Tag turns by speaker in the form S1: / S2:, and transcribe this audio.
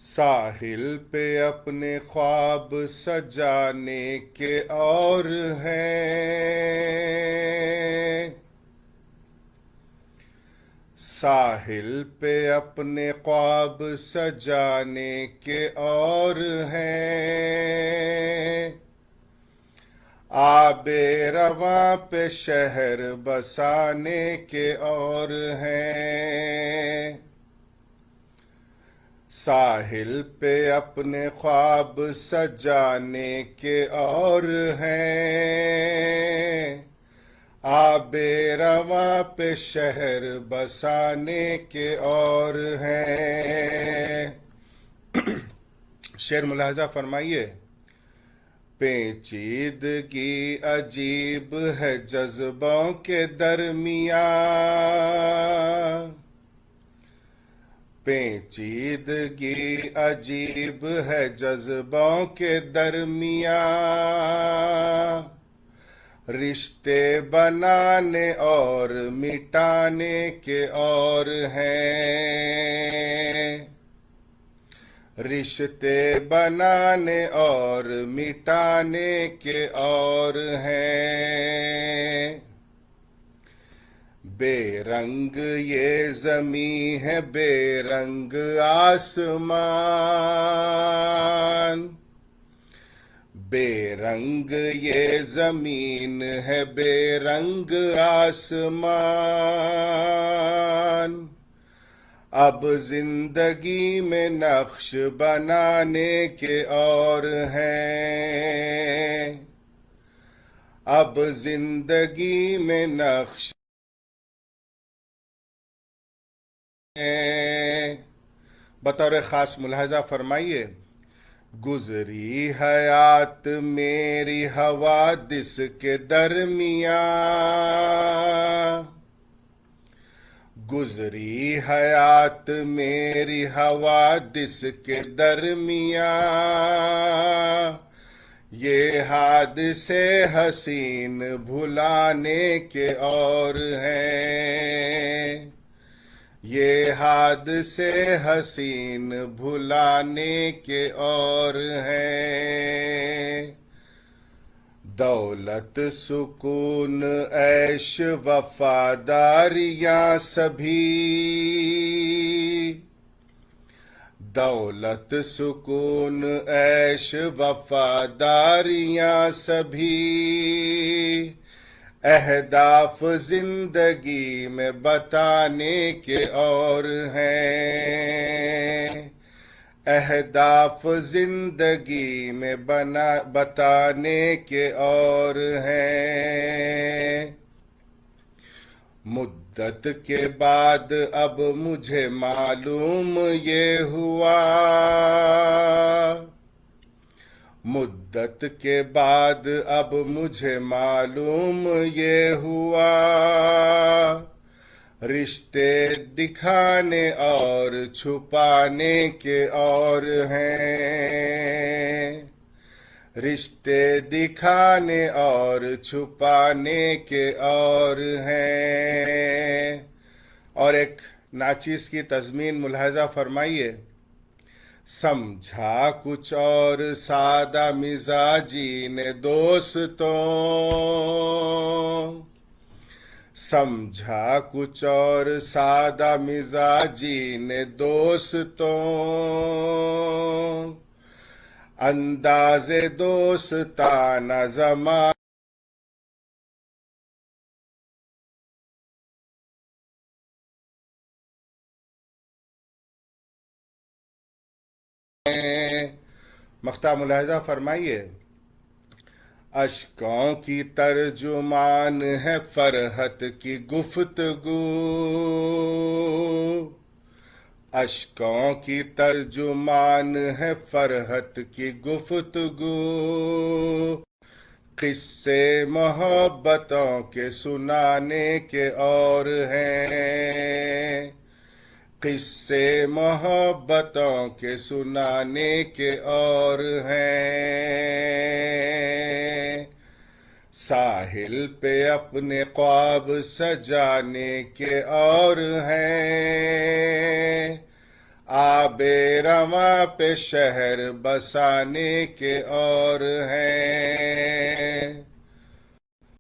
S1: ساحل پہ اپنے خواب سجانے کے اور ہیں، ساحل پہ اپنے خواب سجانے کے اور ہیں، آب رواں پہ شہر بسانے کے اور ہیں، ساحل پہ اپنے خواب سجانے کے اور ہیں، آب رواں پہ شہر بسانے کے اور ہیں۔ شعر ملاحظہ فرمائیے۔ پیچیدگی عجیب ہے جذبوں کے درمیان، پیچیدگی عجیب ہے جذبوں کے درمیان، رشتے بنانے اور مٹانے کے اور ہیں، رشتے بنانے اور مٹانے کے اور ہیں، بے رنگ یہ زمیں ہے بے رنگ آسمان، بے رنگ یہ زمین ہے بے رنگ آسمان، اب زندگی میں نقش بنانے کے اور ہیں، اب زندگی میں نقش ہیں۔ بطور خاص ملاحظہ فرمائیے۔ گزری حیات میری حوادث کے درمیان، گزری حیات میری حوادث کے درمیان، یہ حادثے حسین بھلانے کے اور ہیں، یہ حادثے حسین بھلانے کے اور ہیں، دولت سکون عیش وفاداریاں سبھی، دولت سکون عیش وفاداریاں سبھی، اہداف زندگی میں بتانے کے اور ہیں، اہداف زندگی میں بتانے کے اور ہیں، مدت کے بعد اب مجھے معلوم یہ ہوا، مدت کے بعد اب مجھے معلوم یہ ہوا، رشتے دکھانے اور چھپانے کے اور ہیں، رشتے دکھانے اور چھپانے کے اور ہیں۔ اور ایک ناچیز کی تضمین ملاحظہ فرمائیے۔ سمجھا کچھ اور سادہ مزاجی نے دوستوں، سمجھا کچھ اور سادہ مزاجی نے دوستوں، انداز دوستانہ زمان مقطع ملاحظہ فرمائیے۔ اشکوں کی ترجمان ہے فرحت کی گفتگو، اشکوں کی ترجمان ہے فرحت کی گفتگو، قصے محبتوں کے سنانے کے اور ہیں، قصے محبتوں کے سنانے کے اور ہیں، ساحل پہ اپنے خواب سجانے کے اور ہیں، آبے رواں پہ شہر بسانے کے اور ہیں۔